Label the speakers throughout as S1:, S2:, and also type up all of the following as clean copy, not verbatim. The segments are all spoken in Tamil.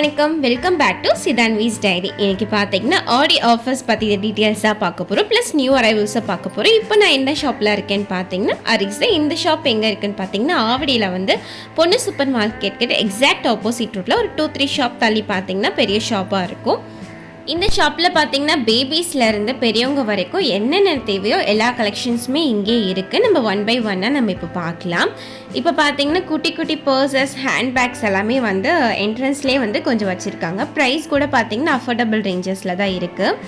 S1: வணக்கம், வெல்கம் பேக் டு சிதான்விஸ் டைரி. இன்னைக்கு பார்த்தீங்கன்னா ஆடி ஆஃபர்ஸ் பற்றி டீட்டெயில்ஸாக பார்க்க போகிறோம், ப்ளஸ் நியூ அரைவல்ஸை பார்க்க போகிறோம். இப்போ நான் எந்த ஷாப்பில் இருக்கேன்னு பார்த்தீங்கன்னா அரிஸ். இந்த ஷாப் எங்கே இருக்குன்னு பார்த்தீங்கன்னா ஆவடியில் வந்து பொண்ணு சூப்பர் மார்க்கெட் கிட்ட எக்ஸாக்ட் ஆப்போசிட் ரூட்டில் ஒரு 2-3 ஷாப் தள்ளி பார்த்தீங்கன்னா பெரிய ஷாப்பாக இருக்கும். இந்த ஷாப்பில் பார்த்தீங்கன்னா பேபிஸ்லேருந்து பெரியவங்க வரைக்கும் என்னென்ன தேவையோ எல்லா கலெக்ஷன்ஸுமே இங்கே இருக்குது. நம்ம 1 by 1 நம்ம இப்போ பார்க்கலாம். இப்போ பார்த்தீங்கன்னா குட்டி குட்டி பர்சஸ், ஹேண்ட்பேக்ஸ் எல்லாமே வந்து என்ட்ரன்ஸ்லேயே வந்து கொஞ்சம் வச்சுருக்காங்க. ப்ரைஸ் கூட பார்த்தீங்கன்னா அஃபோர்டபுள் ரேஞ்சஸில் தான் இருக்குது.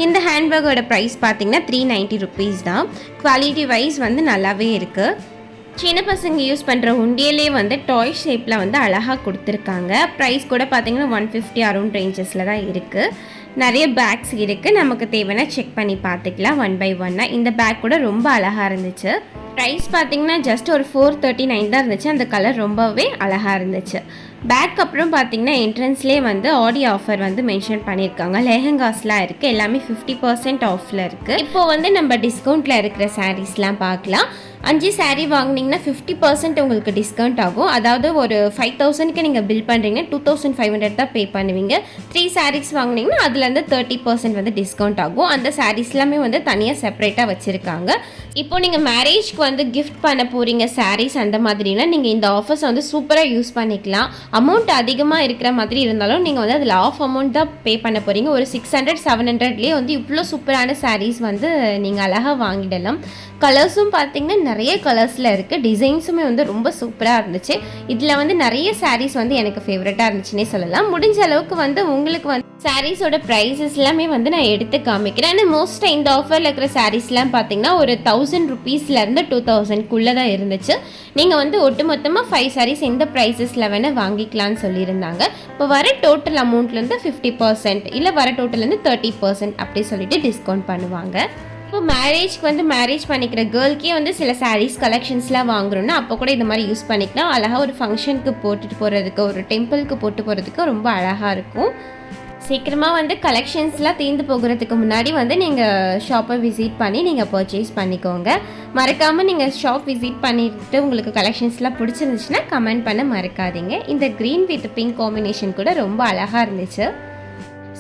S1: இந்த ஹேண்ட்பேக்கோட ப்ரைஸ் பார்த்தீங்கன்னா 390 rupees தான். குவாலிட்டி வைஸ் வந்து நல்லாவே இருக்குது. சின்ன பசங்க யூஸ் பண்ணுற உண்டியலே வந்து டாய் ஷேப்பில் வந்து அழகாக கொடுத்துருக்காங்க. ப்ரைஸ் கூட பார்த்தீங்கன்னா 150 அரௌண்ட் ரேஞ்சஸில் தான் இருக்குது. நிறைய பேக்ஸ் இருக்குது, நமக்கு தேவைன்னா செக் பண்ணி பார்த்துக்கலாம் 1 by 1. இந்த பேக் கூட ரொம்ப அழகாக இருந்துச்சு. ப்ரைஸ் பார்த்தீங்கன்னா ஜஸ்ட் ஒரு 439 தான் இருந்துச்சு. அந்த கலர் ரொம்பவே அழகாக இருந்துச்சு. பேக் அப்புறம் பார்த்தீங்கன்னா என்ட்ரன்ஸ்லேயே வந்து ஆடி ஆஃபர் வந்து மென்ஷன் பண்ணியிருக்காங்க. லெஹங்காஸ்லாம் இருக்குது, எல்லாமே 50% ஆஃபில் இருக்குது. இப்போது வந்து நம்ம டிஸ்கவுண்ட்டில் இருக்கிற சாரீஸ்லாம் பார்க்கலாம். 5 சாரீ வாங்கினீங்கன்னா 50% உங்களுக்கு டிஸ்கவுண்ட் ஆகும். அதாவது ஒரு 5000க்கு நீங்கள் பில் பண்ணுறீங்கன்னா 2500 தான் பே பண்ணுவீங்க. 3 சாரீஸ் வாங்கினீங்கன்னா அதுலேருந்து 30% வந்து டிஸ்கவுண்ட் ஆகும். அந்த சாரீஸ் எல்லாமே வந்து தனியாக செப்பரேட்டாக வச்சுருக்காங்க. இப்போது நீங்கள் மேரேஜ்க்கு வந்து கிஃப்ட் பண்ண போகிறீங்க சாரீஸ் அந்த மாதிரினா நீங்கள் இந்த ஆஃபர்ஸ் வந்து சூப்பராக யூஸ் பண்ணிக்கலாம். அமௌண்ட் அதிகமாக இருக்கிற மாதிரி இருந்தாலும் நீங்கள் வந்து அதில் ஆஃப் அமௌண்ட் தான் பே பண்ண போகிறீங்க. ஒரு 600-700லேயே வந்து இவ்வளோ சூப்பரான சாரீஸ் வந்து நீங்கள் அழகாக வாங்கிடலாம். கலர்ஸும் பார்த்தீங்கன்னா நிறைய கலர்ஸில் இருக்குது. டிசைன்ஸுமே வந்து ரொம்ப சூப்பராக இருந்துச்சு. இதில் வந்து நிறைய சாரீஸ் வந்து எனக்கு ஃபேவரட்டாக இருந்துச்சுன்னே சொல்லலாம். முடிஞ்ச அளவுக்கு வந்து உங்களுக்கு வந்து சாரீஸோட ப்ரைஸஸ் எல்லாமே வந்து நான் எடுத்து காமிக்கிறேன். ஆனால் மோஸ்ட்டாக இந்த ஆஃபரில் இருக்கிற சாரீஸ்லாம் பார்த்தீங்கன்னா ஒரு 1000 rupeesலேருந்து 2000க்குள்ளே தான் இருந்துச்சு. நீங்கள் வந்து ஒட்டு மொத்தமாக 5 சாரீஸ் எந்த ப்ரைஸஸில் வேணால் வாங்கிக்கலான்னு சொல்லியிருந்தாங்க. இப்போ வர டோட்டல் அமௌண்ட்லேருந்து 50% இல்லை வர டோட்டல்லேருந்து 30% அப்படி சொல்லிட்டு டிஸ்கவுண்ட் பண்ணுவாங்க. இப்போ மேரேஜ்க்கு வந்து மேரேஜ் பண்ணிக்கிற கேர்ள்க்கே வந்து சில சாரீஸ் கலெக்ஷன்ஸ்லாம் வாங்குறோன்னா அப்போ கூட இந்த மாதிரி யூஸ் பண்ணிக்கலாம். அழகாக ஒரு ஃபங்க்ஷனுக்கு போட்டுட்டு போகிறதுக்கு, ஒரு டெம்பிளுக்கு போட்டு போகிறதுக்கு ரொம்ப அழகாக இருக்கும். சீக்கிரமாக வந்து கலெக்ஷன்ஸ்லாம் தீர்ந்து போகிறதுக்கு முன்னாடி வந்து நீங்கள் ஷாப்பை விசிட் பண்ணி நீங்கள் பர்ச்சேஸ் பண்ணிக்கோங்க. மறக்காமல் நீங்கள் ஷாப் விசிட் பண்ணிட்டு உங்களுக்கு கலெக்ஷன்ஸ்லாம் பிடிச்சிருந்துச்சுன்னா கமெண்ட் பண்ண மறக்காதீங்க. இந்த க்ரீன் வித் பிங்க் காம்பினேஷன் கூட ரொம்ப அழகாக இருந்துச்சு.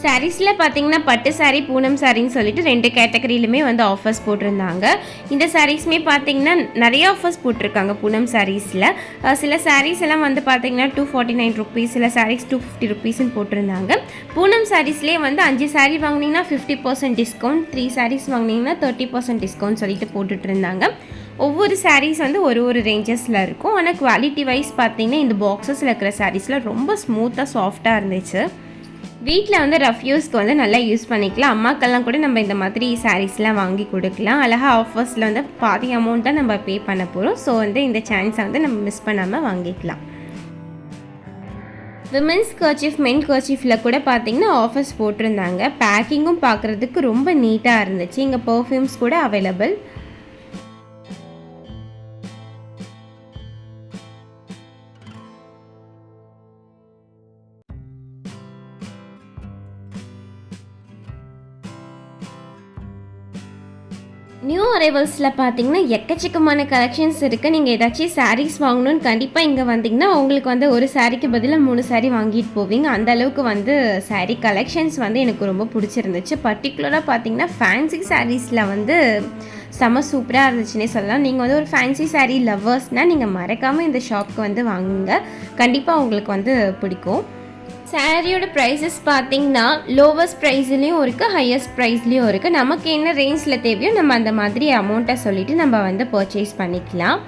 S1: சாரீஸில் பார்த்தீங்கன்னா பட்டு சாரீ, பூனம் சாரின்னு சொல்லிட்டு 2 கேட்டகரியிலுமே வந்து ஆஃபர்ஸ் போட்டிருந்தாங்க. இந்த சாரீஸுமே பார்த்தீங்கன்னா நிறைய ஆஃபர்ஸ் போட்டிருக்காங்க. பூனம் சாரீஸில் சில சாரீஸ் எல்லாம் வந்து பார்த்தீங்கன்னா 249 rupees, சில சாரீஸ் 250 rupeesன்னு போட்டிருந்தாங்க. பூனம் சாரீஸ்லேயே வந்து 5 சாரீ வாங்கினீங்கன்னா 50% டிஸ்கவுண்ட், 3 சாரீஸ் வாங்கினீங்கன்னா 30% டிஸ்கவுண்ட் சொல்லிட்டு போட்டுட்டு இருந்தாங்க. ஒவ்வொரு சாரீஸ் வந்து ஒரு ரேஞ்சஸில் இருக்கும். ஆனால் குவாலிட்டி வைஸ் பார்த்தீங்கன்னா இந்த பாக்ஸஸில் இருக்கிற சாரீஸில் ரொம்ப ஸ்மூத்தாக சாஃப்டாக இருந்துச்சு. வீட்டில் வந்து ரஃப் யூஸ்க்கு வந்து நல்லா யூஸ் பண்ணிக்கலாம். அம்மாக்கெல்லாம் கூட நம்ம இந்த மாதிரி சாரீஸ்லாம் வாங்கி கொடுக்கலாம். அழகாக ஆஃபர்ஸில் வந்து பாதி அமௌண்ட் தான் நம்ம பே பண்ண போகிறோம். ஸோ வந்து இந்த சான்ஸை வந்து நம்ம மிஸ் பண்ணாமல் வாங்கிக்கலாம். விமென்ஸ் கர்ச்சீஃப், மென் கர்ச்சீஃபில் கூட பார்த்தீங்கன்னா ஆஃபர்ஸ் போட்டிருந்தாங்க. பேக்கிங்கும் பார்க்குறதுக்கு ரொம்ப நீட்டாக இருந்துச்சு. இங்கே பர்ஃப்யூம்ஸ் கூட அவைலபிள். நியூ அரைவல்ஸில் பார்த்தீங்கன்னா எக்கச்சக்கமான கலெக்ஷன்ஸ் இருக்குது. நீங்கள் ஏதாச்சும் சாரீஸ் வாங்கணும்னு கண்டிப்பாக இங்கே வந்தீங்கன்னா உங்களுக்கு வந்து ஒரு சாரீக்கு பதிலாக 3 சாரீ வாங்கிட்டு போவீங்க. அந்த அளவுக்கு வந்து சாரீ கலெக்ஷன்ஸ் வந்து எனக்கு ரொம்ப பிடிச்சிருந்துச்சு. பர்டிகுலராக பார்த்தீங்கன்னா ஃபேன்சி சாரீஸில் வந்து செம சூப்பராக இருந்துச்சுன்னே சொல்லலாம். நீங்கள் வந்து ஒரு ஃபேன்சி சாரீ லவ்வர்ஸ்னால் நீங்கள் மறக்காமல் இந்த ஷாப்புக்கு வந்து வாங்குங்க. கண்டிப்பாக உங்களுக்கு வந்து பிடிக்கும். சாரியோட ப்ரைஸஸ் பார்த்தீங்கன்னா லோவஸ்ட் ப்ரைஸ்லேயும் இருக்குது, ஹையஸ்ட் ப்ரைஸ்லேயும் இருக்குது. நமக்கு என்ன ரேஞ்சில் தேவையோ நம்ம அந்த மாதிரி அமௌண்ட்டை சொல்லிவிட்டு நம்ம வந்து பர்ச்சேஸ் பண்ணிக்கலாம்.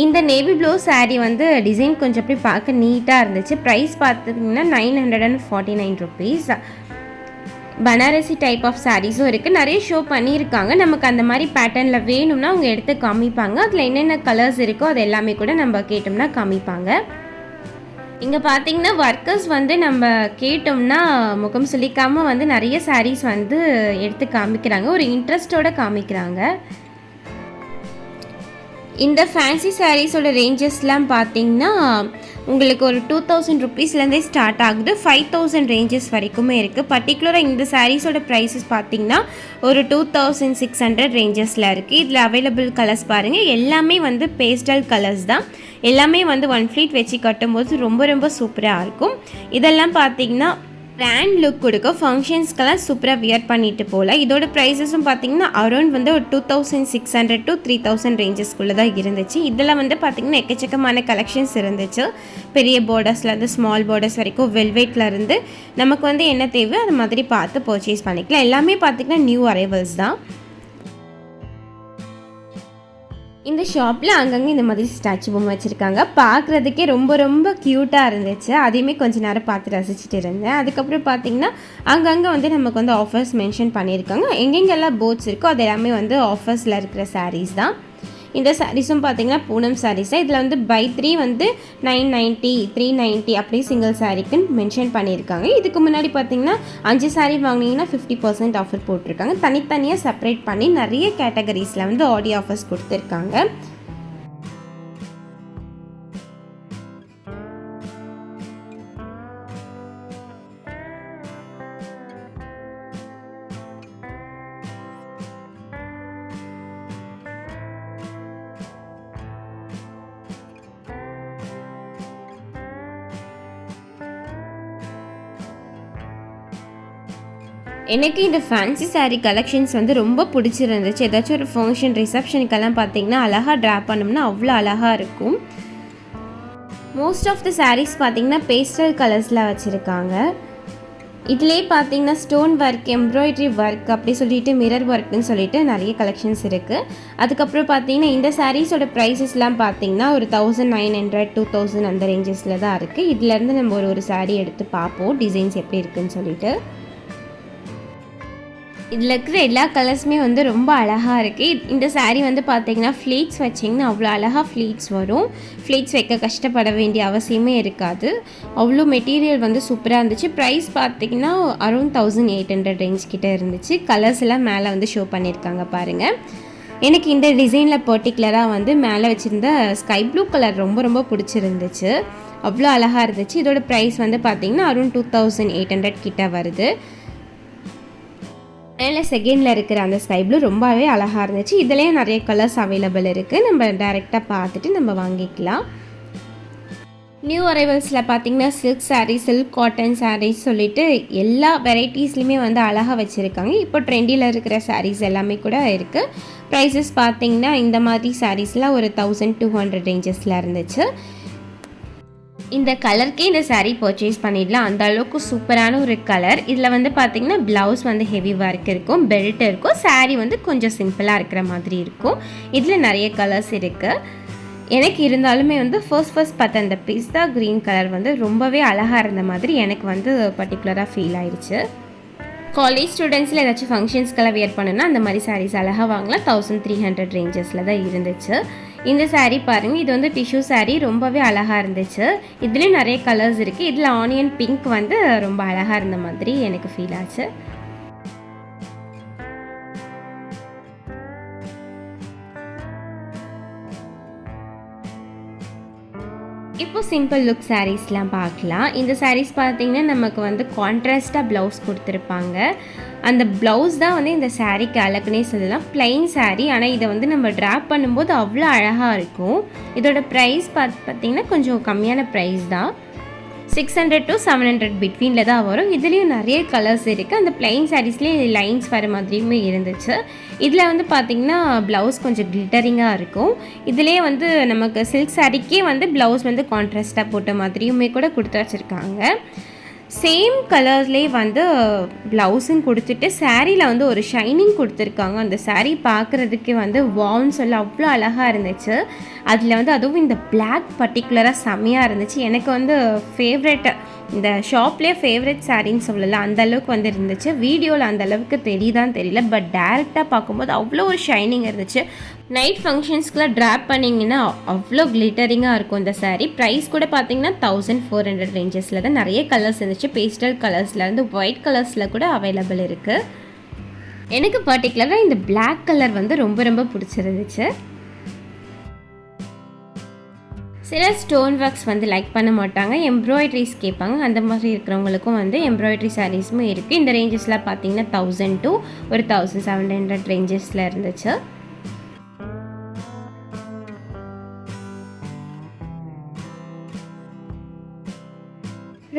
S1: இந்த நேவி ப்ளூ சாரீ வந்து டிசைன் கொஞ்சம் அப்படி பார்க்க நீட்டாக இருந்துச்சு. ப்ரைஸ் பார்த்தீங்கன்னா 949 rupees. பனாரசி டைப் ஆஃப் சாரீஸும் இருக்குது. நிறைய ஷோ பண்ணியிருக்காங்க. நமக்கு அந்த மாதிரி பேட்டர்னில் வேணும்னா அவங்க எடுத்து காமிப்பாங்க. அதில் என்னென்ன கலர்ஸ் இருக்கோ அது எல்லாமே கூட நம்ம கேட்டோம்னா காமிப்பாங்க. இங்கே பார்த்தீங்கன்னா ஒர்க்கர்ஸ் வந்து நம்ம கேட்டோம்னா முகம் சொல்லிக்காமல் வந்து நிறைய சாரீஸ் வந்து எடுத்து காமிக்கிறாங்க. ஒரு இன்ட்ரெஸ்டோடு காமிக்கிறாங்க. இந்த ஃபேன்சி சாரீஸோட ரேஞ்சஸ்லாம் பார்த்தீங்கன்னா உங்களுக்கு ஒரு 2000 ருபீஸ்லேருந்தே ஸ்டார்ட் ஆகுது, 5000 ரேஞ்சஸ் வரைக்குமே இருக்குது. பர்டிகுலராக இந்த சாரீஸோட ப்ரைஸஸ் பார்த்திங்கன்னா ஒரு 2600 ரேஞ்சஸில் இருக்குது. இதில் அவைலபிள் கலர்ஸ் பாருங்கள், எல்லாமே வந்து பேஸ்டல் கலர்ஸ் தான். எல்லாமே வந்து ஒன் ஃப்ளீட் வச்சு கட்டும்போது ரொம்ப ரொம்ப சூப்பராக இருக்கும். இதெல்லாம் பார்த்திங்கன்னா கிராண்ட் லுக் கொடுக்கும், ஃபங்க்ஷன்ஸ்க்கெல்லாம் சூப்பராக வியர் பண்ணிட்டு போகல. இதோட ப்ரைஸஸும் பார்த்திங்கன்னா அரௌண்ட் வந்து ஒரு 2600 to 3000 ரேஞ்சஸ்க்குள்ளே தான் இருந்துச்சு. இதில் வந்து பார்த்திங்கன்னா எக்கச்சக்கமான கலெக்ஷன்ஸ் இருந்துச்சு. பெரிய பார்டர்ஸ்லேருந்து ஸ்மால் பார்டர்ஸ் வரைக்கும் வெல்வெட்லேருந்து நமக்கு வந்து என்ன தேவை அது மாதிரி பார்த்து பர்ச்சேஸ் பண்ணிக்கலாம். எல்லாமே பார்த்திங்கன்னா நியூ அரைவல்ஸ் தான். இந்த ஷாப்பில் அங்கங்கே இந்த மாதிரி ஸ்டாச்சு பொம்மை வச்சுருக்காங்க. பார்க்குறதுக்கே ரொம்ப ரொம்ப க்யூட்டாக இருந்துச்சு. அதையுமே கொஞ்சம் நேரம் பார்த்து ரசிச்சுட்டு இருந்தேன். அதுக்கப்புறம் பார்த்திங்கன்னா அங்கங்கே வந்து நமக்கு வந்து ஆஃபர்ஸ் மென்ஷன் பண்ணியிருக்காங்க. எங்கெங்கெல்லாம் போர்ட்ஸ் இருக்கோ அது எல்லாமே வந்து ஆஃபர்ஸில் இருக்கிற சாரீஸ் தான். இந்த சாரீஸும் பார்த்திங்கன்னா பூனம் சாரீஸ் தான். இதில் வந்து பை 3 வந்து 990, 390 அப்படி சிங்கிள் சாரீக்குன்னு மென்ஷன் பண்ணியிருக்காங்க. இதுக்கு முன்னாடி பார்த்திங்கன்னா 5 சாரீ வாங்கினீங்கன்னா 50% ஆஃபர் போட்டிருக்காங்க. தனித்தனியாக செப்பரேட் பண்ணி நிறைய கேட்டகரிஸில் வந்து ஆடி ஆஃபர்ஸ் கொடுத்துருக்காங்க. எனக்கு இந்த ஃபேன்சி சாரீ கலெக்ஷன்ஸ் வந்து ரொம்ப பிடிச்சிருந்துச்சு. ஏதாச்சும் ஒரு ஃபங்க்ஷன் ரிசப்ஷனுக்கெல்லாம் பார்த்தீங்கன்னா அழகாக ட்ராப் பண்ணோம்னா அவ்வளோ அழகாக இருக்கும். மோஸ்ட் ஆஃப் த சாரீஸ் பார்த்திங்கன்னா பேஸ்டல் கலர்ஸில் வச்சுருக்காங்க. இதிலே பார்த்தீங்கன்னா ஸ்டோன் ஒர்க், எம்ப்ராய்டரி ஒர்க் அப்படி சொல்லிட்டு மிரர் ஒர்க்குன்னு சொல்லிட்டு நிறைய கலெக்ஷன்ஸ் இருக்குது. அதுக்கப்புறம் பார்த்தீங்கன்னா இந்த சாரீஸோட ப்ரைஸஸ்லாம் பார்த்தீங்கன்னா ஒரு 1900, 2000 அந்த ரேஞ்சஸில் தான் இருக்குது. இதுலேருந்து நம்ம ஒரு சாரீ எடுத்து பார்ப்போம் டிசைன்ஸ் எப்படி இருக்குதுன்னு சொல்லிட்டு. இதில் இருக்கிற எல்லா கலர்ஸுமே வந்து ரொம்ப அழகாக இருக்குது. இந்த சாரீ வந்து பார்த்திங்கன்னா ஃப்ளீட்ஸ் வச்சிங்கன்னா அவ்வளோ அழகாக ஃப்ளீட்ஸ் வரும். ஃப்ளீட்ஸ் வைக்க கஷ்டப்பட வேண்டிய அவசியமே இருக்காது. அவ்வளோ மெட்டீரியல் வந்து சூப்பராக இருந்துச்சு. ப்ரைஸ் பார்த்திங்கன்னா அரௌண்ட் 1800 ரேஞ்ச் கிட்டே இருந்துச்சு. கலர்ஸ் எல்லாம் மேலே வந்து ஷோ பண்ணியிருக்காங்க பாருங்கள். எனக்கு இந்த டிசைனில் பர்டிகுலராக வந்து மேலே வச்சுருந்த ஸ்கை ப்ளூ கலர் ரொம்ப ரொம்ப பிடிச்சிருந்துச்சு. அவ்வளோ அழகாக இருந்துச்சு. இதோட ப்ரைஸ் வந்து பார்த்திங்கன்னா அரௌண்ட் 2800 கிட்டே வருது. மேலே செகண்டில் இருக்கிற அந்த ஸ்கை ப்ளூ ரொம்பவே அழகாக இருந்துச்சு. இதுலேயே நிறைய கலர்ஸ் அவைலபிள் இருக்குது. நம்ம டைரெக்டாக பார்த்துட்டு நம்ம வாங்கிக்கலாம். நியூ அரைவல்ஸில் பார்த்திங்கன்னா silk sari, silk cotton saris சொல்லிட்டு எல்லா வெரைட்டிஸ்லையுமே வந்து அழகாக வச்சுருக்காங்க. இப்போ ட்ரெண்டியில் இருக்கிற சாரீஸ் எல்லாமே கூட இருக்குது. ப்ரைஸஸ் பார்த்திங்கன்னா இந்த மாதிரி சாரீஸ்லாம் ஒரு 1200 ரேஞ்சஸில் இருந்துச்சு. இந்த கலருக்கே இந்த சாரீ பர்ச்சேஸ் பண்ணிடலாம், அந்த அளவுக்கு சூப்பரான ஒரு கலர். இதில் வந்து பார்த்திங்கன்னா ப்ளவுஸ் வந்து ஹெவி ஒர்க் இருக்கும், பெல்ட் இருக்கும், சாரீ வந்து கொஞ்சம் சிம்பிளாக இருக்கிற மாதிரி இருக்கும். இதில் நிறைய கலர்ஸ் இருக்குது. எனக்கு இருந்தாலுமே வந்து ஃபர்ஸ்ட் பார்த்த அந்த பிஸ்தா க்ரீன் கலர் வந்து ரொம்பவே அழகாக இருந்த மாதிரி எனக்கு வந்து பர்டிகுலராக ஃபீல் ஆயிடுச்சு. காலேஜ் ஸ்டூடெண்ட்ஸில் ஏதாச்சும் ஃபங்க்ஷன்ஸ்க்கெல்லாம் வியர் பண்ணுன்னா அந்த மாதிரி சாரீஸ் அழகாக வாங்கலாம். 1300 ரேஞ்சஸில் தான் இருந்துச்சு. இந்த சாரீ பாருங்கள், இது வந்து டிஷ்யூ சாரீ, ரொம்பவே அழகாக இருந்துச்சு. இதுலேயும் நிறைய கலர்ஸ் இருக்குது. இதில் ஆனியன் பிங்க் வந்து ரொம்ப அழகாக இருந்த மாதிரி எனக்கு ஃபீல் ஆச்சு. இப்போ சிம்பிள் லுக் சாரீஸ்லாம் பார்க்கலாம். இந்த சாரீஸ் பார்த்திங்கன்னா நமக்கு வந்து கான்ட்ராஸ்ட்டாக ப்ளவுஸ் கொடுத்துருப்பாங்க. அந்த ப்ளவுஸ் தான் வந்து இந்த சாரீக்கு அழகுனே சொல்லலாம். ப்ளைன் சாரீ, ஆனால் இதை வந்து நம்ம ட்ராப் பண்ணும்போது அவ்வளோ அழகாக இருக்கும். இதோட ப்ரைஸ் பார்த்திங்கன்னா கொஞ்சம் கம்மியான ப்ரைஸ் தான். 600 to 700 பிட்வீனில் தான் வரும். இதுலேயும் நிறைய கலர்ஸ் இருக்குது. அந்த பிளைன் சாரீஸ்லேயே லைன்ஸ் வர மாதிரியுமே இருந்துச்சு. இதில் வந்து பார்த்திங்கன்னா ப்ளவுஸ் கொஞ்சம் கிளிட்டரிங்காக இருக்கும். இதிலே வந்து நமக்கு சில்க் சாரீக்கே வந்து ப்ளவுஸ் வந்து கான்ட்ராஸ்ட்டாக போட்ட மாதிரியுமே கூட கொடுத்து வச்சுருக்காங்க. சேம் கலர்ஸ்லேயே வந்து ப்ளவுஸும் கொடுத்துட்டு சாரியில் வந்து ஒரு ஷைனிங் கொடுத்துருக்காங்க. அந்த சாரீ பார்க்குறதுக்கு வந்து வார்ம்ஸ் எல்லாம் அவ்வளோ அழகாக இருந்துச்சு. அதில் வந்து அதுவும் இந்த பிளாக் பர்டிகுலராக செம்மையாக இருந்துச்சு. எனக்கு வந்து ஃபேவரெட், இந்த ஷாப்லேயே ஃபேவரெட் சாரின்னு சொல்லலாம், அந்தளவுக்கு வந்து இருந்துச்சு. வீடியோவில் அந்தளவுக்கு தெரியுதான்னு தெரியல, பட் டேரெக்டாக பார்க்கும்போது அவ்வளோ ஒரு ஷைனிங் இருந்துச்சு. நைட் ஃபங்க்ஷன்ஸ்க்குலாம் ட்ராப் பண்ணிங்கன்னா அவ்வளோ கிளிட்டரிங்காக இருக்கும் இந்த சாரீ. ப்ரைஸ் கூட பார்த்திங்கன்னா 1400 ரேஞ்சஸில் தான். நிறைய கலர்ஸ் இருந்துச்சு. பேஸ்டல் கலர்ஸ்லேருந்து ஒயிட் கலர்ஸில் கூட அவைலபிள் இருக்குது. எனக்கு பர்டிகுலராக இந்த பிளாக் கலர் வந்து ரொம்ப ரொம்ப பிடிச்சிருந்துச்சு. சில ஸ்டோன் ஒர்க்ஸ் வந்து லைக் பண்ண மாட்டாங்க, எம்ப்ராய்டரிஸ் கேட்பாங்க. அந்த மாதிரி இருக்கிறவங்களுக்கும் வந்து எம்ப்ராய்டரி சாரீஸுமே இருக்குது. இந்த ரேஞ்சஸ்லாம் பார்த்தீங்கன்னா 1000 to ஒரு 1700 ரேஞ்சஸில் இருந்துச்சு.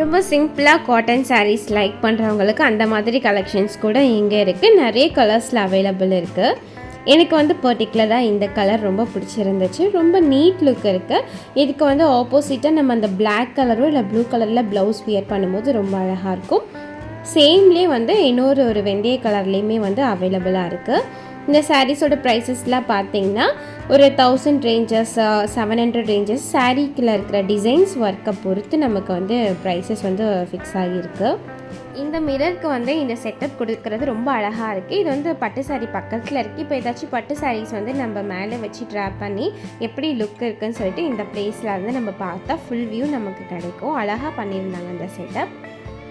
S1: ரொம்ப சிம்பிளாக காட்டன் சாரீஸ் லைக் பண்ணுறவங்களுக்கு அந்த மாதிரி கலெக்ஷன்ஸ் கூட இங்கே இருக்குது. நிறைய கலர்ஸில் அவைலபிள் இருக்குது. எனக்கு வந்து பர்டிகுலராக இந்த கலர் ரொம்ப பிடிச்சிருந்துச்சு. ரொம்ப நீட் லுக் இருக்குது. இதுக்கு வந்து ஆப்போசிட்டாக நம்ம அந்த பிளாக் கலரோ இல்லை ப்ளூ கலரில் ப்ளவுஸ் வியர் பண்ணும்போது ரொம்ப அழகாக இருக்கும். சேம்லேயே வந்து இன்னொரு வெந்தய கலர்லேயுமே வந்து அவைலபிளாக இருக்குது. இந்த சாரீஸோட ப்ரைஸஸ்லாம் பார்த்தீங்கன்னா ஒரு 1000 ரேஞ்சஸ், 700 ரேஞ்சஸ். சாரீக்கில் இருக்கிற டிசைன்ஸ் ஒர்க்கை பொறுத்து நமக்கு வந்து ப்ரைஸஸ் வந்து ஃபிக்ஸ் ஆகியிருக்கு. இந்த மிரருக்கு வந்து இந்த செட்டப் கொடுக்கறது ரொம்ப அழகாக இருக்குது. இது வந்து பட்டு சாரீ பக்கத்தில் இருக்குது. இப்போ ஏதாச்சும் பட்டு சாரீஸ் வந்து நம்ம மேலே வச்சு ட்ராப் பண்ணி எப்படி லுக் இருக்குன்னு சொல்லிட்டு இந்த பிளேஸில் இருந்து நம்ம பார்த்தா ஃபுல் வியூ நமக்கு கிடைக்கும். அழகாக பண்ணியிருந்தாங்க இந்த செட்டப்.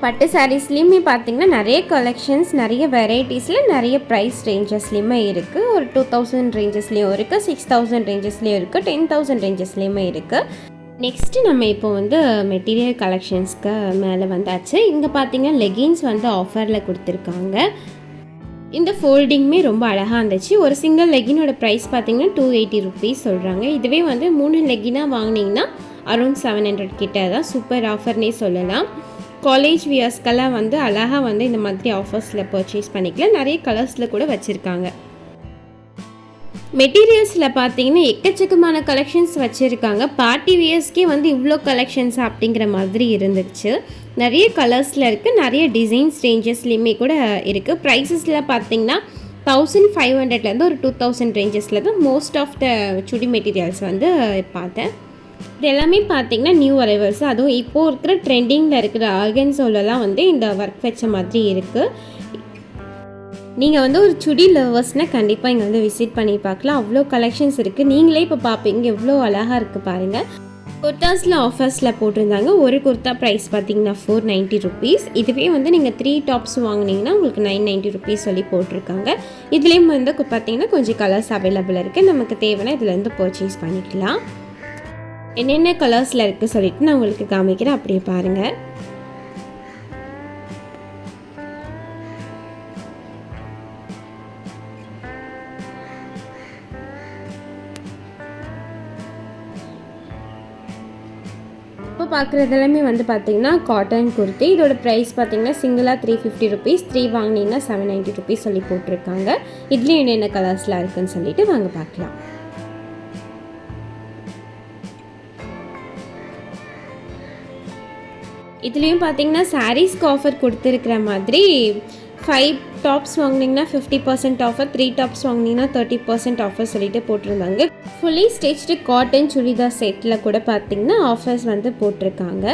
S1: பட்டு சாரீஸ்லேயுமே பார்த்திங்கன்னா நிறைய கலெக்ஷன்ஸ், நிறைய வெரைட்டிஸில் நிறைய ப்ரைஸ் ரேஞ்சஸ்லேயுமே இருக்குது. ஒரு 2000 ரேஞ்சஸ்லேயும் இருக்குது, 6000 ரேஞ்சஸ்லேயும் இருக்குது, 10,000 ரேஞ்சஸ்லேயுமே இருக்குது. நெக்ஸ்ட்டு நம்ம இப்போ வந்து மெட்டீரியல் கலெக்ஷன்ஸ்க்கு மேலே வந்தாச்சு. இங்கே பார்த்திங்கன்னா லெகின்ஸ் வந்து ஆஃபரில் கொடுத்துருக்காங்க. இந்த ஃபோல்டிங்குமே ரொம்ப அழகாக இருந்துச்சு. ஒரு சிங்கிள் லெகினோட ப்ரைஸ் பார்த்திங்கன்னா 280 ருபீஸ் சொல்கிறாங்க. இதுவே வந்து 3 லெகினாக வாங்கினீங்கன்னா அரௌண்ட் 700 கிட்ட தான். சூப்பர் ஆஃபர்னே சொல்லலாம். காலேஜ் வியர்ஸ்க்கெல்லாம் வந்து அழகாக வந்து இந்த மாதிரி ஆஃபர்ஸில் பர்ச்சேஸ் பண்ணிக்கலாம். நிறைய கலர்ஸில் கூட வச்சுருக்காங்க. மெட்டீரியல்ஸில் பார்த்தீங்கன்னா எக்கச்சக்கமான கலெக்ஷன்ஸ் வச்சுருக்காங்க. பார்ட்டி வியர்ஸ்க்கே வந்து இவ்வளோ கலெக்ஷன்ஸ் அப்படிங்கிற மாதிரி இருந்துச்சு. நிறைய கலர்ஸில் இருக்குது, நிறைய டிசைன்ஸ் ரேஞ்சஸ்லேயுமே கூட இருக்குது. ப்ரைஸஸில் பார்த்தீங்கன்னா 1500லேருந்து ஒரு 2000 ரேஞ்சஸில் தான் most of the chudi materials வந்து பார்த்தேன். இது எல்லாமே பார்த்திங்கன்னா நியூ அரைவல்ஸ். அதுவும் இப்போது இருக்கிற ட்ரெண்டிங்கில் இருக்கிற ஆர்கன்ஸோலலாம் வந்து இந்த ஒர்க் வச்ச மாதிரி இருக்குது. நீங்கள் வந்து ஒரு சுடி லவர்ஸ்னால் கண்டிப்பாக இங்கே வந்து விசிட் பண்ணி பார்க்கலாம். அவ்வளோ கலெக்ஷன்ஸ் இருக்குது. நீங்களே இப்போ பார்ப்பீங்க எவ்வளோ அழகாக இருக்குது பாருங்கள். குர்தாஸில் ஆஃபர்ஸில் போட்டிருந்தாங்க. ஒரு குர்தா ப்ரைஸ் பார்த்திங்கன்னா 490 ருபீஸ். இதுவே வந்து நீங்கள் 3 டாப்ஸ் வாங்கினீங்கன்னா உங்களுக்கு 990 ருபீஸ் சொல்லி போட்டிருக்காங்க. இதுலேயும் வந்து பார்த்திங்கன்னா கொஞ்சம் கலர்ஸ் அவைலபிள் இருக்குது. நமக்கு தேவைன்னா இதுலேருந்து பர்ச்சேஸ் பண்ணிக்கலாம். என்னென்ன கலர்ஸில் இருக்குது சொல்லிட்டு நான் உங்களுக்கு காமிக்கிறேன், அப்படியே பாருங்கள். இப்போ பார்க்குறது எல்லாமே வந்து பார்த்திங்கன்னா காட்டன் குர்த்தி. இதோட ப்ரைஸ் பார்த்திங்கன்னா சிங்கிளாக 350 ருபீஸ், 3 வாங்கினீங்கன்னா 790 ருபீஸ் சொல்லி போட்டிருக்காங்க. இதுலேயும் என்னென்ன கலர்ஸ்லாம் இருக்குதுன்னு சொல்லிட்டு வாங்க பார்க்கலாம். இதுலேயும் பார்த்தீங்கன்னா சாரீஸ்க்கு ஆஃபர் கொடுத்துருக்கிற மாதிரி 5 டாப்ஸ் வாங்கினீங்கன்னா 50% ஆஃபர், 3 டாப்ஸ் வாங்கினீங்கன்னா 30% ஆஃபர் சொல்லிட்டு போட்டிருந்தாங்க. ஃபுல்லி ஸ்டிச்டு காட்டன் சுடிதார் செட்டில் கூட பார்த்தீங்கன்னா ஆஃபர்ஸ் வந்து போட்டிருக்காங்க.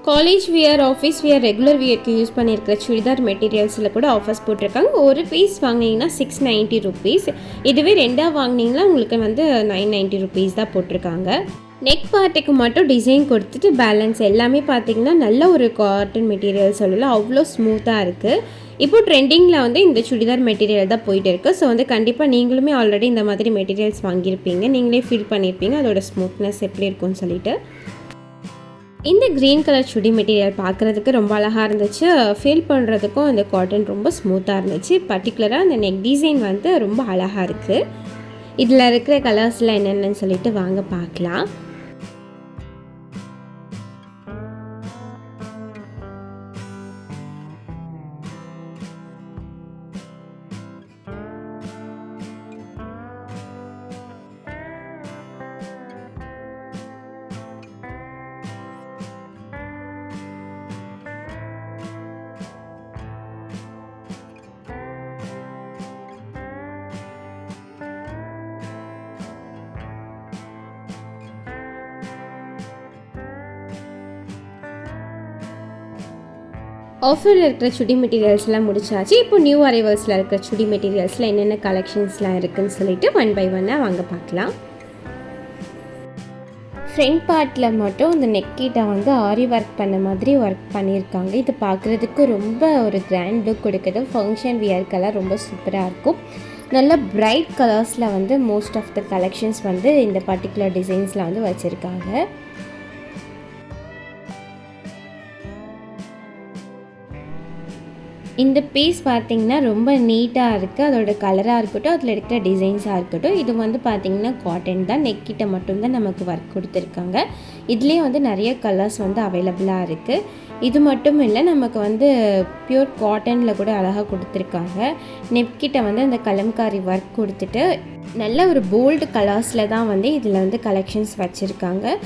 S1: College wear, office wear, regular வியருக்கு யூஸ் பண்ணியிருக்கிற சுடிதார் மெட்டீரியல்ஸில் கூட ஆஃபர்ஸ் போட்டிருக்காங்க. ஒரு பீஸ் வாங்கினீங்கன்னா 690 ருபீஸ். இதுவே ரெண்டாக வாங்கினீங்கன்னா உங்களுக்கு வந்து 990 ருபீஸ் தான் போட்டிருக்காங்க. நெக் பார்ட்டுக்கு மட்டும் டிசைன் கொடுத்துட்டு பேலன்ஸ் எல்லாமே பார்த்திங்கன்னா நல்ல ஒரு காட்டன் மெட்டீரியல் சொல்லலாம். அவ்வளோ ஸ்மூத்தாக இருக்குது. இப்போ ட்ரெண்டிங்கில் வந்து இந்த சுடிதார் மெட்டீரியல் தான் போயிட்டு இருக்குது. ஸோ வந்து கண்டிப்பாக நீங்களுமே ஆல்ரெடி இந்த மாதிரி மெட்டீரியல்ஸ் வாங்கியிருப்பீங்க. நீங்களே ஃபீல் பண்ணியிருப்பீங்க அதோட ஸ்மூத்னஸ் எப்படி இருக்கும்னு சொல்லிட்டு. இந்த க்ரீன் கலர் சுடி மெட்டீரியல் பார்க்குறதுக்கு ரொம்ப அழகாக இருந்துச்சு. ஃபீல் பண்ணுறதுக்கும் அந்த காட்டன் ரொம்ப ஸ்மூத்தாக இருந்துச்சு. பர்டிகுலராக அந்த நெக் டிசைன் வந்து ரொம்ப அழகாக இருக்குது. இதில் இருக்கிற கலர்ஸில் என்னென்னு சொல்லிட்டு வாங்க பார்க்கலாம். ஆஃபரில் இருக்கிற சுடி மெட்டீரியல்ஸ்லாம் முடிச்சாச்சு. இப்போ நியூ அரைவல்ஸில் இருக்கிற சுடி மெட்டீரியல்ஸில் என்னென்ன கலெக்ஷன்ஸ்லாம் இருக்குதுன்னு சொல்லிட்டு ஒன் பை ஒன்னாக வாங்க பார்க்கலாம். ஃப்ரண்ட் பார்ட்டில் மட்டும் இந்த நெக் கிட்ட வந்து ஆரி ஒர்க் பண்ண மாதிரி ஒர்க் பண்ணியிருக்காங்க. இது பார்க்குறதுக்கு ரொம்ப ஒரு கிராண்ட் லுக் கொடுக்குது. ஃபங்க்ஷன் வியர்க்கெல்லாம் ரொம்ப சூப்பராக இருக்கும். நல்ல பிரைட் கலர்ஸில் வந்து மோஸ்ட் ஆஃப் த கலெக்ஷன்ஸ் வந்து இந்த பர்டிகுலர் டிசைன்ஸில் வந்து வச்சுருக்காங்க. இந்த பீஸ் பார்த்திங்கன்னா ரொம்ப நீட்டாக இருக்குது. அதோட கலராக இருக்கட்டும், அதில் இருக்கிற டிசைன்ஸாக இருக்கட்டும், இது வந்து பார்த்திங்கன்னா காட்டன் தான். நெக்கிட்ட மட்டும்தான் நமக்கு ஒர்க் கொடுத்துருக்காங்க. இதுலேயே வந்து நிறைய கலர்ஸ் வந்து அவைலபிளாக இருக்குது. இது மட்டும் இல்லை, நமக்கு வந்து பியூர் காட்டனில் கூட அழகாக கொடுத்துருக்காங்க. நெக்கிட்ட வந்து அந்த கலம்காரி ஒர்க் கொடுத்துட்டு நல்ல ஒரு போல்டு கலர்ஸில் தான் வந்து இதில் வந்து கலெக்ஷன்ஸ் வச்சுருக்காங்க.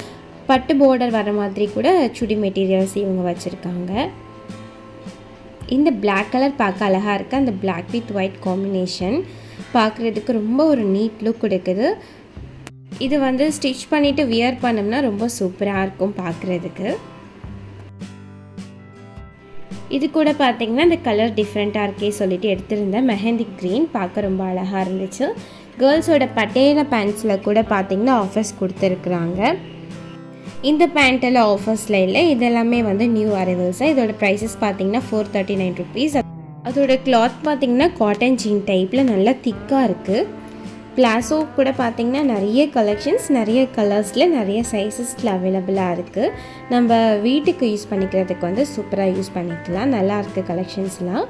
S1: பட்டு பார்டர் வர மாதிரி கூட சுடி மெட்டீரியல்ஸ் இவங்க வச்சுருக்காங்க. இந்த பிளாக் கலர் பார்க்க அழகாக இருக்குது. அந்த பிளாக் வித் ஒயிட் காம்பினேஷன் பார்க்குறதுக்கு ரொம்ப ஒரு நீட் லுக் கொடுக்குது. இது வந்து ஸ்டிச் பண்ணிவிட்டு வியர் பண்ணோம்னா ரொம்ப சூப்பராக இருக்கும் பார்க்குறதுக்கு. இது கூட பார்த்திங்கன்னா இந்த கலர் டிஃப்ரெண்ட்டாக இருக்கே சொல்லிட்டு எடுத்திருந்தேன். மெஹந்தி க்ரீன் பார்க்க ரொம்ப அழகாக இருந்துச்சு. கேர்ள்ஸோட பட்டேன பேண்ட்ஸில் கூட பார்த்திங்கன்னா ஆஃபர்ஸ் கொடுத்துருக்குறாங்க. இந்த பேண்ட்டெல்லாம் ஆஃபர்ஸில் இல்லை, இதெல்லாமே வந்து நியூ அரைவல்ஸாக. இதோட ப்ரைஸஸ் பார்த்திங்கன்னா 439 ருபீஸ். அதோட கிளாத் பார்த்திங்கன்னா காட்டன் ஜீன் டைப்பில் நல்லா திக்காக இருக்குது. பிளாசோ கூட பார்த்திங்கன்னா நிறைய கலெக்ஷன்ஸ், நிறைய கலர்ஸில், நிறைய சைஸஸில் அவைலபிளாக இருக்குது. நம்ம வீட்டுக்கு யூஸ் பண்ணிக்கிறதுக்கு வந்து சூப்பராக யூஸ் பண்ணிக்கலாம். நல்லா இருக்குது கலெக்ஷன்ஸ்லாம்.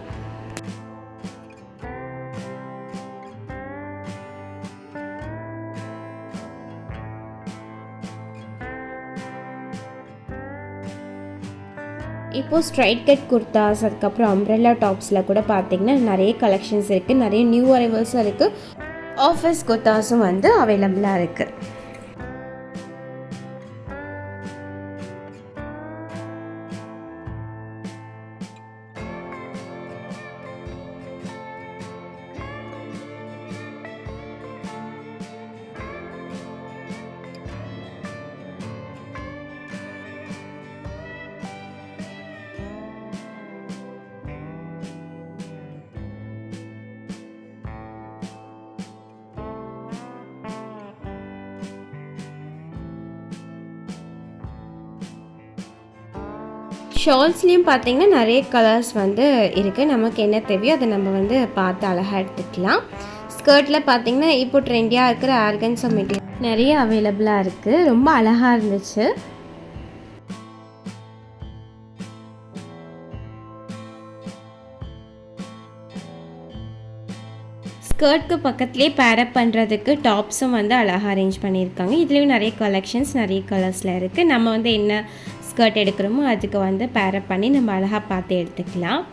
S1: இப்போது ஸ்ட்ரைட் கட் குர்தாஸ், அதுக்கப்புறம் அம்ப்ரெல்லா டாப்ஸில் கூட பார்த்திங்கன்னா நிறைய கலெக்ஷன்ஸ் இருக்குது. நிறைய நியூ அரைவல்ஸும் இருக்குது. ஆஃபர்ஸ் குர்தாஸும் வந்து அவைலபிளாக இருக்குது. ஷால்ஸ்லேயும் பார்த்திங்கன்னா நிறைய கலர்ஸ் வந்து இருக்குது. நமக்கு என்ன தேவையோ அதை நம்ம வந்து பார்த்து அழகாக எடுத்துக்கலாம். ஸ்கர்ட்டில் பார்த்திங்கன்னா இப்போ ட்ரெண்டியாக இருக்கிற ஆர்கன்ஸோ மெட்டீரியல் நிறைய அவைலபிளாக இருக்குது. ரொம்ப அழகாக இருந்துச்சு. ஸ்கர்ட்க்கு பக்கத்துலேயே பேரப் பண்ணுறதுக்கு டாப்ஸும் வந்து அழகாக அரேஞ்ச் பண்ணியிருக்காங்க. இதுலேயும் நிறைய கலெக்ஷன்ஸ் நிறைய கலர்ஸில் இருக்குது. நம்ம வந்து என்ன ஸ்கர்ட் எடுக்கிறோமோ அதுக்கு வந்து பேரப் பண்ணி நம்ம அழகாக பார்த்து எடுத்துக்கலாம்.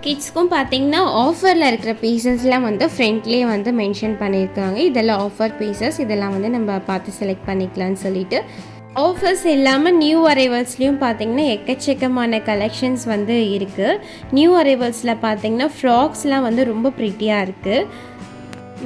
S1: கிட்ஸ்க்கும் பார்த்திங்கன்னா ஆஃபரில் இருக்கிற பீசஸ்லாம் வந்து ஃப்ரண்ட்லேயே வந்து மென்ஷன் பண்ணியிருக்காங்க. இதெல்லாம் ஆஃபர் பீசஸ், இதெல்லாம் வந்து நம்ம பார்த்து செலக்ட் பண்ணிக்கலாம்னு சொல்லிட்டு. ஆஃபர்ஸ் இல்லாமல் நியூ அரைவல்ஸ்லேயும் பார்த்திங்கன்னா எக்கச்சக்கமான கலெக்ஷன்ஸ் வந்து இருக்குது. நியூ அரைவல்ஸில் பார்த்திங்கன்னா ஃப்ராக்ஸ்லாம் வந்து ரொம்ப ப்ரிட்டியாக இருக்குது.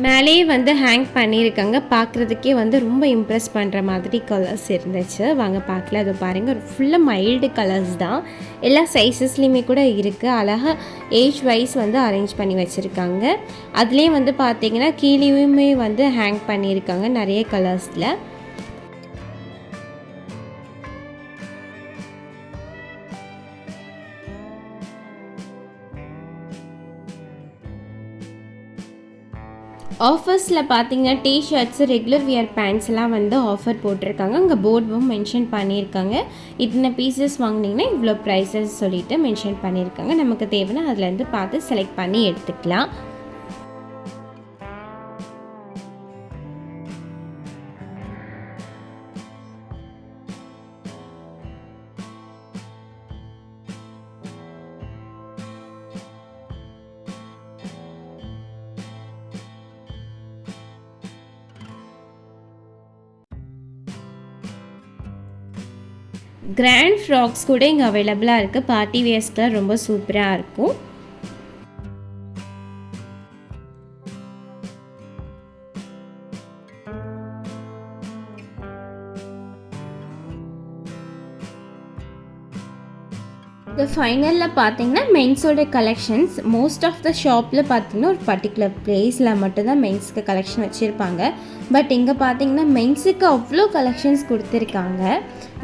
S1: மேலேயே வந்து ஹேங் பண்ணியிருக்காங்க. பார்க்குறதுக்கே வந்து ரொம்ப இம்ப்ரெஸ் பண்ணுற மாதிரி கலர்ஸ் இருந்துச்சு. வாங்க பார்க்கல. அது பாருங்கள், ஃபுல்லாக மைல்டு கலர்ஸ் தான். எல்லா சைஸஸ்லேயுமே கூட இருக்குது. அழகாக ஏஜ் வைஸ் வந்து அரேஞ்ச் பண்ணி வச்சுருக்காங்க. அதுலேயே வந்து பார்த்திங்கன்னா கீழேயுமே வந்து ஹேங் பண்ணியிருக்காங்க நிறைய கலர்ஸில். ஆஃபர்ஸில் பார்த்தீங்கன்னா டிஷர்ட்ஸு, ரெகுலர் வியர் பேண்ட்ஸ்லாம் வந்து ஆஃபர் போட்டிருக்காங்க. அங்கே போர்டும் மென்ஷன் பண்ணியிருக்காங்க. இத்தனை பீசஸ் வாங்கினீங்கன்னா இவ்வளோ ப்ரைஸஸ் சொல்லிவிட்டு மென்ஷன் பண்ணியிருக்காங்க. நமக்கு தேவைன்னா அதுலேருந்து பார்த்து செலக்ட் பண்ணி எடுத்துக்கலாம். கிராண்ட் ஃப்ராக்ஸ் கூட இங்கே அவைலபிளாக இருக்குது. பார்ட்டி வேர்ஸ்க்குலாம் ரொம்ப சூப்பராக இருக்கும். இந்த ஃபைனலில் பார்த்தீங்கன்னா மென்ஸோட கலெக்ஷன்ஸ் மோஸ்ட் ஆஃப் த ஷாப்பில் பார்த்தீங்கன்னா ஒரு பர்டிகுலர் பிளேஸில் மட்டும்தான் மென்ஸுக்கு கலெக்ஷன் வச்சுருப்பாங்க. பட் இங்கே பார்த்தீங்கன்னா மென்ஸுக்கு அவ்வளோ கலெக்ஷன்ஸ் கொடுத்துருக்காங்க.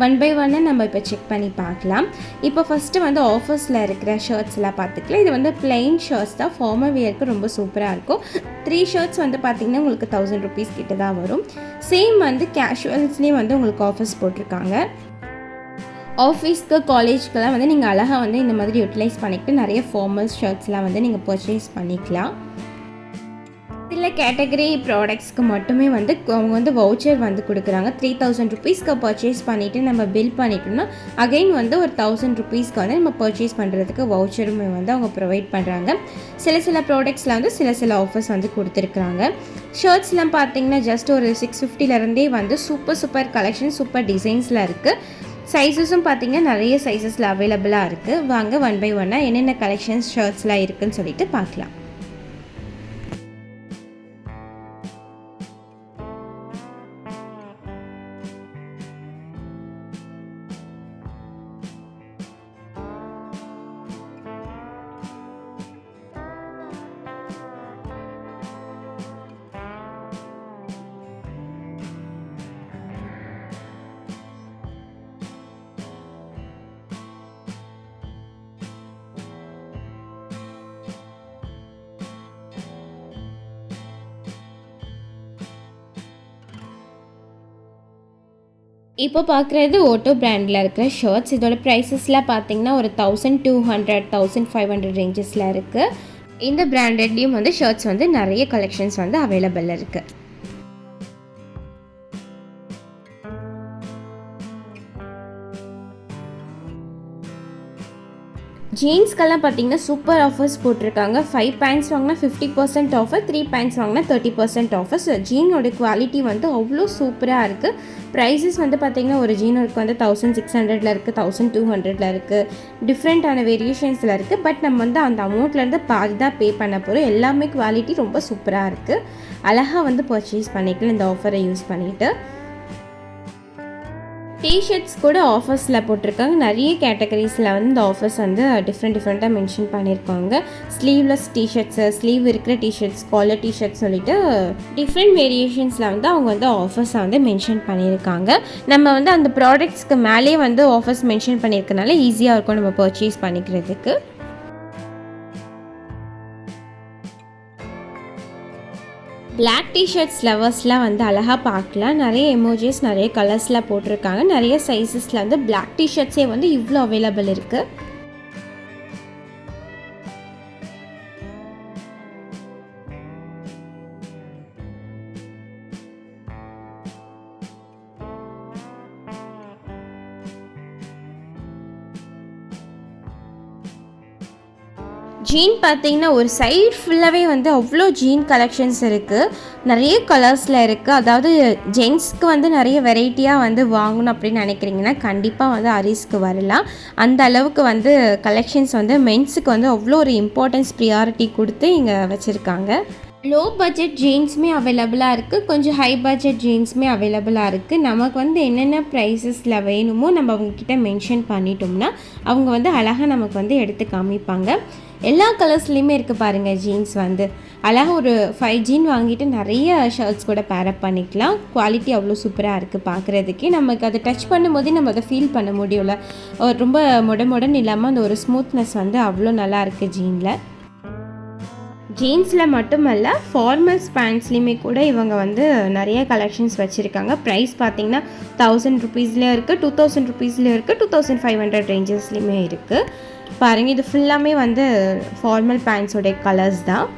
S1: ஒன் பை ஒன்னு நம்ம இப்போ செக் பண்ணி பார்க்கலாம். இப்போ ஃபஸ்ட்டு வந்து ஆஃபர்ஸில் இருக்கிற ஷர்ட்ஸ்லாம் பார்த்துக்கலாம். இது வந்து பிளெயின் ஷர்ட்ஸ் தான், ஃபார்மல் வியருக்கு ரொம்ப சூப்பராக இருக்கும். 3 ஷர்ட்ஸ் வந்து பார்த்திங்கன்னா உங்களுக்கு 1000 rupees கிட்ட தான் வரும். சேம் வந்து கேஷுவல்ஸ்லேயும் வந்து உங்களுக்கு ஆஃபர்ஸ் போட்டிருக்காங்க. ஆஃபீஸ்க்கு காலேஜ்க்கெலாம் வந்து நீங்கள் அழகாக வந்து இந்த மாதிரி யூட்டிலைஸ் பண்ணிக்கிட்டு நிறைய ஃபார்மல் ஷர்ட்ஸ்லாம் வந்து நீங்கள் பர்ச்சேஸ் பண்ணிக்கலாம். சில கேட்டகரி ப்ராடக்ட்ஸ்க்கு மட்டுமே வந்து அவங்க வந்து வவுச்சர் வந்து கொடுக்குறாங்க. 3000 rupeesக்கு பர்ச்சேஸ் பண்ணிவிட்டு நம்ம பில் பண்ணிட்டோம்னா அகைன் வந்து ஒரு 1000 rupeesக்கு வந்து நம்ம பர்ச்சேஸ் பண்ணுறதுக்கு வவுச்சருமே வந்து அவங்க ப்ரொவைட் பண்ணுறாங்க. சில ப்ராடக்ட்ஸில் வந்து சில ஆஃபர்ஸ் வந்து கொடுத்துருக்குறாங்க. ஷர்ட்ஸ்லாம் பார்த்தீங்கன்னா ஜஸ்ட் ஒரு 650லேருந்தே வந்து சூப்பர் கலெக்ஷன், சூப்பர் டிசைன்ஸில் இருக்குது. சைஸஸும் பார்த்திங்கன்னா நிறைய சைஸஸில் அவைலபிளாக இருக்குது. வாங்க ஒன் பை ஒன்னாக என்னென்ன கலெக்ஷன்ஸ் ஷர்ட்ஸ்லாம் இருக்குதுன்னு சொல்லிட்டு பார்க்கலாம். இப்போ பார்க்குறது ஓட்டோ பிராண்டில் இருக்கிற ஷர்ட்ஸ். இதோட ப்ரைஸஸ்லாம் பார்த்தீங்கன்னா ஒரு 1200 1500 ரேஞ்சஸில் இருக்குது. இந்த பிராண்டட்லேயும் வந்து ஷர்ட்ஸ் வந்து நிறைய கலெக்ஷன்ஸ் வந்து அவைலபிள் இருக்குது. ஜீன்ஸ்க்கெல்லாம் பார்த்தீங்கன்னா சூப்பர் ஆஃபர்ஸ் போட்டிருக்காங்க. 5 பேண்ட்ஸ் வாங்கினா 50% ஆஃபர், 3 பேண்ட்ஸ் வாங்கினா 30% ஆஃபர்ஸ். ஜீனோட குவாலிட்டி வந்து அவ்வளோ சூப்பராக இருக்குது. ப்ரைஸஸ் வந்து பார்த்திங்கன்னா ஒரு ஜீனுக்கு வந்து 1600 இருக்குது, 1200 இருக்குது, டிஃப்ரெண்ட்டான வேரியேஷன்ஸில் இருக்குது. பட் நம்ம வந்து அந்த அமௌண்ட்லேருந்து பாதி தான் பே பண்ண போகிறோம். எல்லாமே குவாலிட்டி ரொம்ப சூப்பராக இருக்குது. அழகாக வந்து பர்ச்சேஸ் பண்ணிக்கலாம் இந்த ஆஃபரை யூஸ் பண்ணிவிட்டு. டிஷர்ட்ஸ் கூட ஆஃபர்ஸில் போட்டிருக்காங்க. நிறைய கேட்டகரிஸில் வந்து இந்த ஆஃபர்ஸ் வந்து டிஃப்ரெண்ட்டாக மென்ஷன் பண்ணியிருக்காங்க. ஸ்லீவ்லெஸ் டிஷர்ட்ஸு, ஸ்லீவ் இருக்கிற டிஷர்ட்ஸ், காலர் டிஷர்ட்ஸ் சொல்லிட்டு டிஃப்ரெண்ட் வேரியேஷன்ஸில் வந்து அவங்க வந்து ஆஃபர்ஸை வந்து மென்ஷன் பண்ணியிருக்காங்க. நம்ம வந்து அந்த ப்ராடக்ட்ஸ்க்கு மேலே வந்து ஆஃபர்ஸ் மென்ஷன் பண்ணியிருக்கனால ஈஸியாக இருக்கும் நம்ம பர்ச்சேஸ் பண்ணிக்கிறதுக்கு. பிளாக் டிஷர்ட்ஸ் லவர்ஸ்லாம் வந்து அழகாக பார்க்கலாம். நிறைய எமோஜிஸ், நிறைய கலர்ஸில் போட்டிருக்காங்க. நிறைய சைஸஸில் வந்து பிளாக் டிஷர்ட்ஸே வந்து இவ்வளோ அவைலபிள் இருக்குது. ஜீன் பார்த்தீங்கன்னா ஒரு சைடு ஃபுல்லாகவே வந்து அவ்வளோ ஜீன் கலெக்ஷன்ஸ் இருக்குது. நிறைய கலர்ஸில் இருக்குது. அதாவது ஜென்ஸ்க்கு வந்து நிறைய வெரைட்டியாக வந்து வாங்கணும் அப்படின்னு நினைக்கிறீங்கன்னா கண்டிப்பாக வந்து அரீஸ்க்கு வரலாம். அந்த அளவுக்கு வந்து கலெக்ஷன்ஸ் வந்து மென்ஸுக்கு வந்து அவ்வளோ ஒரு இம்பார்ட்டன்ஸ் ப்ரியாரிட்டி கொடுத்து இங்கே வச்சுருக்காங்க. லோ பட்ஜெட் ஜீன்ஸுமே அவைலபிளாக இருக்குது, கொஞ்சம் ஹை பட்ஜெட் ஜீன்ஸுமே அவைலபிளாக இருக்குது. நமக்கு வந்து என்னென்ன ப்ரைஸஸில் வேணுமோ நம்ம அவங்கக்கிட்ட மென்ஷன் பண்ணிட்டோம்னா அவங்க வந்து அழகாக நமக்கு வந்து எடுத்து காமிப்பாங்க. எல்லா கலர்ஸ்லேயுமே இருக்குது பாருங்கள் ஜீன்ஸ் வந்து. அழகாக ஒரு 5 ஜீன் வாங்கிட்டு நிறைய ஷர்ட்ஸ் கூட பேரப் பண்ணிக்கலாம். குவாலிட்டி அவ்வளோ சூப்பராக இருக்குது பார்க்குறதுக்கே. நமக்கு அதை டச் பண்ணும்போதே நம்ம அதை ஃபீல் பண்ண முடியல. ரொம்ப மொடன்னு இல்லாமல் அந்த ஒரு ஸ்மூத்னஸ் வந்து அவ்வளோ நல்லா இருக்குது ஜீனில். ஜீன்ஸில் மட்டுமல்ல, ஃபார்மல்ஸ் பேண்ட்ஸ்லேயுமே கூட இவங்க வந்து நிறைய கலெக்ஷன்ஸ் வச்சுருக்காங்க. ப்ரைஸ் பார்த்திங்கன்னா 1000 rupeesலேயும் இருக்குது, 2000 rupeesலேயும் இருக்குது, 2500 ரேஞ்சஸ்லேயுமே இருக்குது. பாருங்கள், இது ஃபுல்லாமே வந்து ஃபார்மல் பேண்ட்ஸோடைய கலர்ஸ் தான்.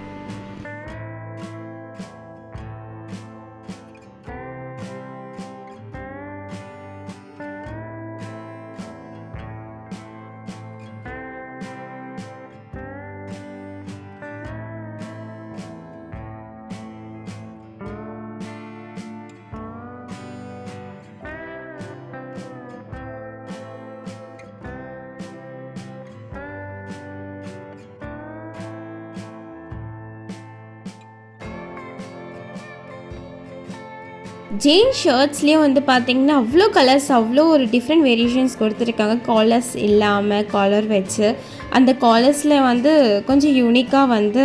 S1: ஜீன்ஸ் ஷர்ட்ஸ்லேயும் வந்து பார்த்திங்கன்னா அவ்வளோ கலர்ஸ், அவ்வளோ ஒரு டிஃப்ரெண்ட் வேரியேஷன்ஸ் கொடுத்துருக்காங்க. காலர்ஸ் இல்லாமல் காலர் வச்சு, அந்த காலர்ஸில் வந்து கொஞ்சம் யூனிக்காக வந்து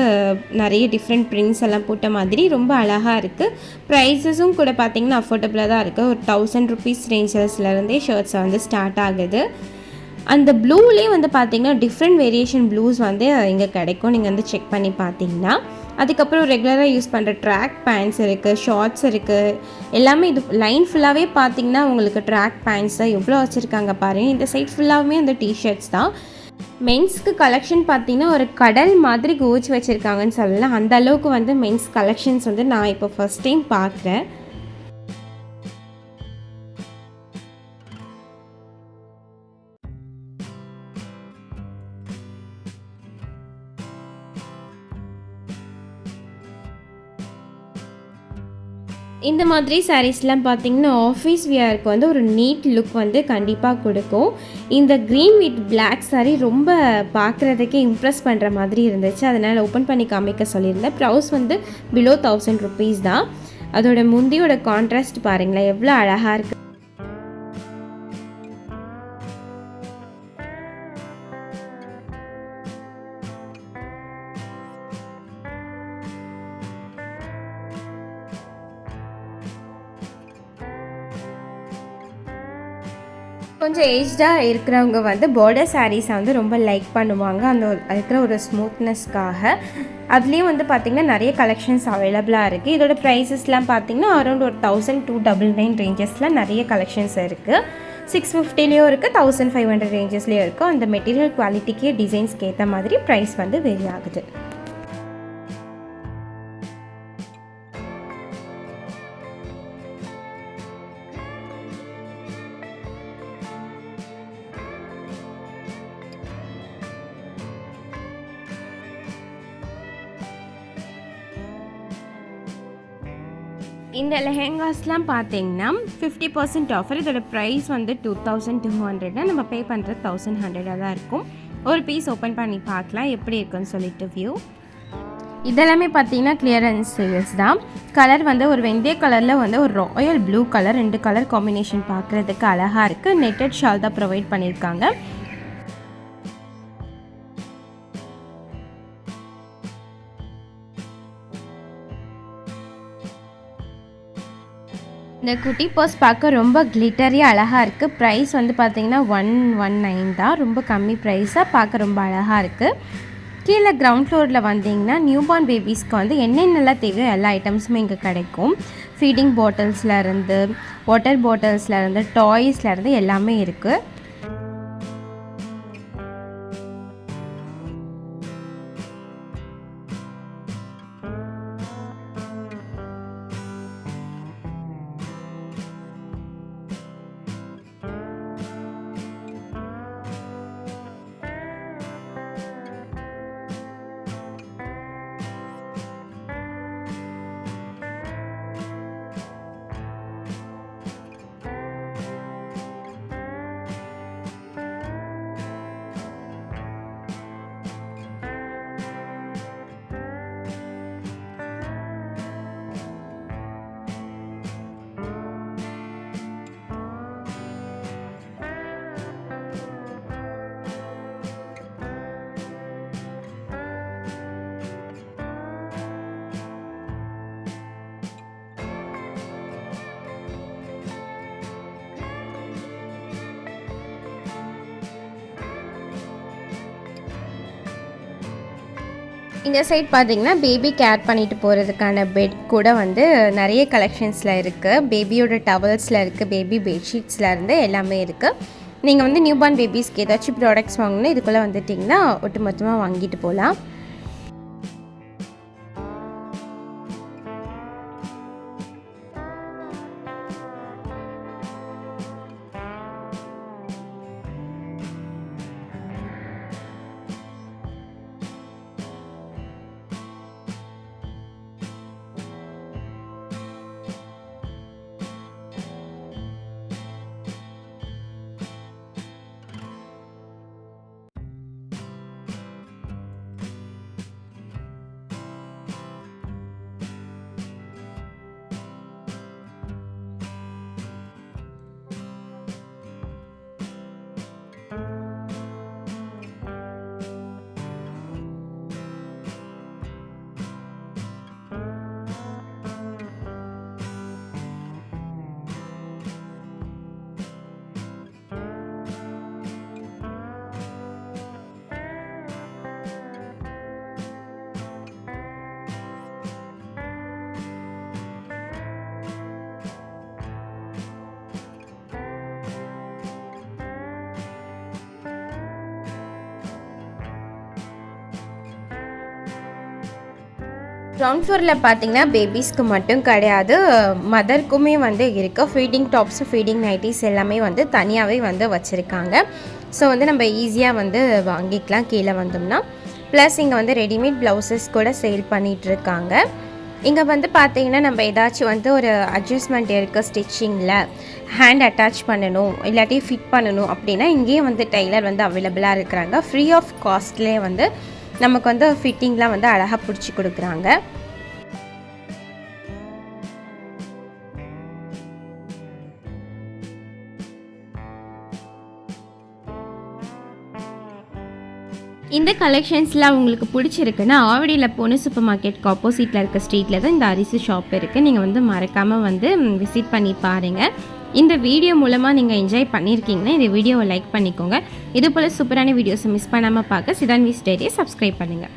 S1: நிறைய டிஃப்ரெண்ட் பிரிண்ட்ஸ் எல்லாம் போட்ட மாதிரி ரொம்ப அழகாக இருக்குது. ப்ரைஸஸும் கூட பார்த்திங்கன்னா அஃபோர்டபுளாக தான் இருக்குது. ஒரு 1000 ருபீஸ் ரேஞ்சஸ்லேருந்தே ஷர்ட்ஸ் வந்து ஸ்டார்ட் ஆகுது. அந்த ப்ளூலேயே வந்து பார்த்திங்கன்னா டிஃப்ரெண்ட் வேரியேஷன் ப்ளூஸ் வந்து இங்கே கிடைக்கும், நீங்கள் வந்து செக் பண்ணி பார்த்தீங்கன்னா. அதுக்கப்புறம் ரெகுலராக யூஸ் பண்ணுற ட்ராக் பேண்ட்ஸ் இருக்குது, ஷார்ட்ஸ் இருக்குது, எல்லாமே. இது லைன் ஃபுல்லாகவே பார்த்திங்கன்னா உங்களுக்கு ட்ராக் பேண்ட்ஸ் தான் எவ்வளோ வச்சுருக்காங்க பாருங்கள். இந்த சைட் ஃபுல்லாகவே அந்த டிஷர்ட்ஸ் தான். மென்ஸ்க்கு கலெக்ஷன் பார்த்திங்கன்னா ஒரு கடல் மாதிரி குவிச்சு வச்சுருக்காங்கன்னு சொல்லலாம். அந்த அளவுக்கு வந்து மென்ஸ் கலெக்ஷன்ஸ் வந்து நான் இப்போ ஃபஸ்ட் டைம் பார்க்குறேன். இந்த மாதிரி சாரீஸ்லாம் பார்த்திங்கன்னா ஆஃபீஸ் வியருக்கு வந்து ஒரு நீட் லுக் வந்து கண்டிப்பாக கொடுக்கும். இந்த க்ரீன் வித் பிளாக் சாரீ ரொம்ப பார்க்குறதுக்கே இம்ப்ரெஸ் பண்ணுற மாதிரி இருந்துச்சு. அதனால் ஓப்பன் பண்ணி காமிக்க சொல்லியிருந்தேன். ப்ரைஸ் வந்து பிலோ 1000 ருபீஸ் தான். அதோட முந்தியோட கான்ட்ராஸ்ட் பாருங்களேன் எவ்வளோ அழகாக இருக்குது. கொஞ்சம் ஏஜ்டாக இருக்கிறவங்க வந்து பார்டர் சாரீஸை வந்து ரொம்ப லைக் பண்ணுவாங்க, அந்த இருக்கிற ஒரு ஸ்மூத்னஸ்க்காக. அதுலேயும் வந்து பார்த்திங்கன்னா நிறைய கலெக்ஷன்ஸ் அவைலபிளாக இருக்குது. இதோட ப்ரைஸஸ்லாம் பார்த்திங்கன்னா அரௌண்ட் ஒரு 1299 ரேஞ்சஸில் நிறைய கலெக்ஷன்ஸ் இருக்குது. 650லேயும் இருக்குது, 1500 ரேஞ்சஸ்லேயும் இருக்குது. அந்த மெட்டீரியல் குவாலிட்டிக்கு டிசைன்ஸ்க்கு ஏற்ற மாதிரி ப்ரைஸ் வந்து வேரி ஆகுது. இந்த லெஹெங்காஸ்லாம் பார்த்தீங்கன்னா 50% ஆஃபர். இதோட ப்ரைஸ் வந்து 2200, நம்ம பே பண்ணுறது 1100 தான் இருக்கும். ஒரு பீஸ் ஓப்பன் பண்ணி பார்க்கலாம் எப்படி இருக்குன்னு சொல்லிட்டு வியூ. இதெல்லாமே பார்த்தீங்கன்னா கிளியரன்ஸ் சேல்ஸ் தான். கலர் வந்து ஒரு வெந்தய கலரில் வந்து ஒரு Royal blue colour, 2 colour combination பார்க்குறதுக்கு அழகாக இருக்குது. நெட்டட் ஷால் தான் ப்ரொவைட் பண்ணியிருக்காங்க. இந்த குட்டி பர்ஸ் பார்க்க ரொம்ப கிளிட்டரியாக அழகாக இருக்குது. ப்ரைஸ் வந்து பார்த்திங்கன்னா 119 தான், ரொம்ப கம்மி ப்ரைஸாக, பார்க்க ரொம்ப அழகாக இருக்குது. கீழே கிரவுண்ட் ஃப்ளோரில் வந்தீங்கன்னா நியூபார்ன் பேபிஸ்க்கு வந்து என்னென்னலாம் தேவையோ எல்லா ஐட்டம்ஸுமே இங்கே கிடைக்கும். ஃபீடிங் பாட்டில்ஸ்லேருந்து, வாட்டர் பாட்டில்ஸ்லேருந்து, டாய்ஸ்லேருந்து எல்லாமே இருக்குது. இந்த சைட் பார்த்தீங்கன்னா பேபி கேர் பண்ணிட்டு போகிறதுக்கான பெட் கூட வந்து நிறைய கலெக்ஷன்ஸில் இருக்குது. பேபியோட டவல்ஸில் இருக்குது, பேபி பெட்ஷீட்ஸில் இருந்து எல்லாமே இருக்குது. நீங்கள் வந்து நியூபார்ன் பேபிஸ்க்கு ஏதாச்சும் ப்ராடக்ட்ஸ் வாங்கணுன்னா இதுக்குள்ளே வந்துட்டிங்கன்னா ஒட்டு மொத்தமாக வாங்கிட்டு போகலாம். கிரவுண்ட் ஃப்ளோரில் பார்த்தீங்கன்னா பேபிஸ்க்கு மட்டும் கிடையாது, மதருக்குமே வந்து இருக்குது. ஃபீடிங் டாப்ஸு, ஃபீடிங் நைட்டிஸ் எல்லாமே வந்து தனியாகவே வந்து வச்சுருக்காங்க. ஸோ வந்து நம்ம ஈஸியாக வந்து வாங்கிக்கலாம் கீழே வந்தோம்னா. ப்ளஸ் இங்கே வந்து ரெடிமேட் ப்ளவுசஸ் கூட சேல் பண்ணிகிட்ருக்காங்க. இங்கே வந்து பார்த்தீங்கன்னா நம்ம ஏதாச்சும் வந்து ஒரு அட்ஜஸ்ட்மெண்ட் இருக்குது ஸ்டிச்சிங்கில், ஹேண்ட் அட்டாச் பண்ணணும் இல்லாட்டி ஃபிட் பண்ணணும் அப்படின்னா இங்கேயும் வந்து டெய்லர் வந்து அவைலபிளாக இருக்கிறாங்க. ஃப்ரீ ஆஃப் காஸ்ட்லேயே வந்து நமக்கு வந்து ஃபிட்டிங்லாம் வந்து அழகாக பிடிச்சி கொடுக்குறாங்க. இந்த கலெக்ஷன்ஸ்லாம் உங்களுக்கு பிடிச்சிருக்குன்னா ஆவடியில் பொண்ணு சூப்பர் மார்க்கெட்டுக்கு ஆப்போசிட்டில் இருக்க ஸ்ட்ரீட்டில் தான் இந்த அரிசி ஷாப் இருக்குது. நீங்கள் வந்து மறக்காமல் வந்து விசிட் பண்ணி பாருங்கள். இந்த வீடியோ மூலமாக நீங்கள் என்ஜாய் பண்ணியிருக்கீங்கன்னா இந்த வீடியோவை லைக் பண்ணிக்கோங்க. இது போல் சூப்பரான வீடியோஸை மிஸ் பண்ணாமல் பார்க்க சிதான் வீஸ் டைரியை சப்ஸ்கிரைப் பண்ணுங்கள்.